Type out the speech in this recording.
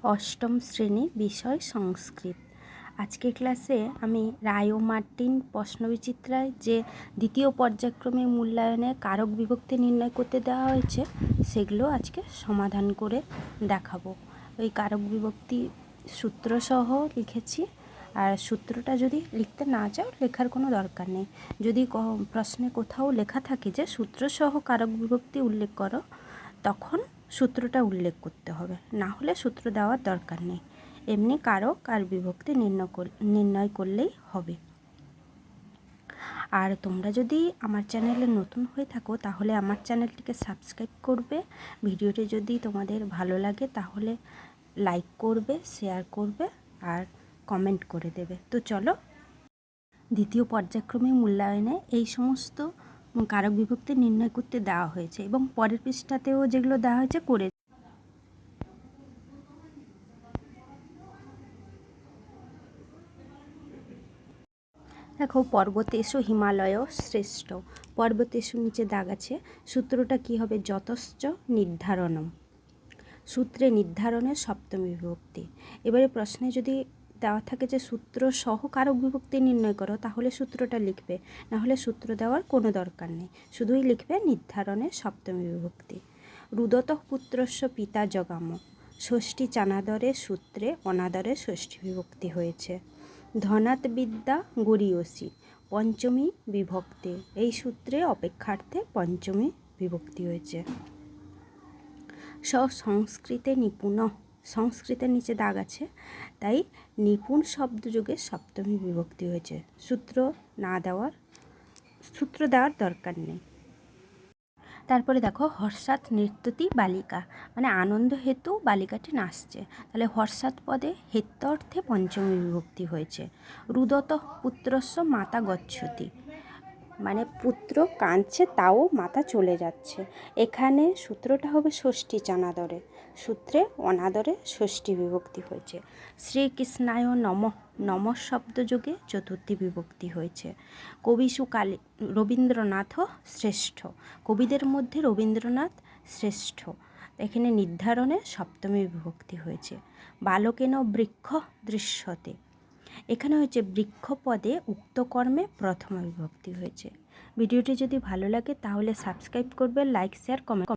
অষ্টম শ্রেণী বিষয় সংস্কৃত। আজকের ক্লাসে আমি রায় ও মার্টিন প্রশ্নবিচিত্রায় যে দ্বিতীয় পর্যায়ক্রমে মূল্যায়নে কারক বিভক্তি নির্ণয় করতে দেওয়া হয়েছে সেগুলো আজকে সমাধান করে দেখাবো। ওই কারক বিভক্তি সূত্রসহ লিখেছি, আর সূত্রটা যদি লিখতে না চাও লেখার কোনো দরকার নেই। যদি প্রশ্নে কোথাও লেখা থাকে যে সূত্রসহ কারক বিভক্তি উল্লেখ করো, তখন সূত্রটা উল্লেখ করতে হবে, না হলে সূত্র দেওয়ার দরকার নেই। এমনি কারক আর বিভক্তি নির্ণয় করলেই হবে। আর তোমরা যদি আমার চ্যানেলে নতুন হয়ে থাকো তাহলে আমার চ্যানেলটিকে সাবস্ক্রাইব করবে। ভিডিওটি যদি তোমাদের ভালো লাগে তাহলে লাইক করবে, শেয়ার করবে আর কমেন্ট করে দেবে। তো চলো, দ্বিতীয় পর্যায়ক্রমে মূল্যায়নে এই সমস্ত কারক বিভক্তি নির্ণয় করতে দেওয়া হয়েছে এবং পরের পৃষ্ঠাতেও যেগুলো দেওয়া হয়েছে করে। দেখো, পর্বতেষু হিমালয় শ্রেষ্ঠ। পর্বতেষু নিচে দাগ আছে, সূত্রটা কি হবে? যতশ্চ নির্ধারণম। সূত্রে নির্ধারণের সপ্তমী বিভক্তি। এবারে প্রশ্নে যদি দেওয়া থাকে যে সূত্র সহ কারক বিভক্তি নির্ণয় করো, তাহলে সূত্রটা লিখবে, না হলে সূত্র দেওয়ার কোনো দরকার নেই, শুধুই লিখবে নির্ধারণের সপ্তমী বিভক্তি। রুদতঃ পুত্রস্য পিতা জগাম। ষষ্ঠী চানাদরে সূত্রে অনাদরে ষষ্ঠী বিভক্তি হয়েছে। ধনাৎ বিদ্যা গরীয়সী, পঞ্চমী বিভক্তি। এই সূত্রে অপেক্ষার্থে পঞ্চমী বিভক্তি হয়েছে। সংস্কৃতে নিপুণ। সংস্কৃতের নিচে দাগ আছে, তাই নিপুণ শব্দযোগে সপ্তমী বিভক্তি হয়েছে। সূত্র দেওয়ার দরকার নেই। তারপরে দেখো, হর্ষাৎ নৃত্যতি বালিকা, মানে আনন্দ হেতু বালিকাটি নাচছে, তাহলে হর্ষাৎ পদে হেত্যর্থে পঞ্চমী বিভক্তি হয়েছে। রুদতঃ পুত্রস্য মাতা গচ্ছতি, মানে পুত্র কাঁদছে তাও মাতা চলে যাচ্ছে। এখানে সূত্রটা হবে ষষ্ঠী চানাদরে, সূত্রে অনাদরে ষষ্ঠী বিভক্তি হয়েছে। শ্রীকৃষ্ণায় নমঃ, নমঃ শব্দযোগে চতুর্থী বিভক্তি হয়েছে। কবিষু রবীন্দ্রনাথ শ্রেষ্ঠ, কবিদের মধ্যে রবীন্দ্রনাথ শ্রেষ্ঠ। এখানে নির্ধারণে সপ্তমী বিভক্তি হয়েছে। বালকেন বৃক্ষ দৃশ্যতে, এখানে হচ্ছে বৃক্ষ পদে উক্ত কর্মে প্রথম বিভক্তি হয়েছে। ভিডিওটি যদি ভালো লাগে তাহলে সাবস্ক্রাইব করবে, লাইক শেয়ার কমেন্ট।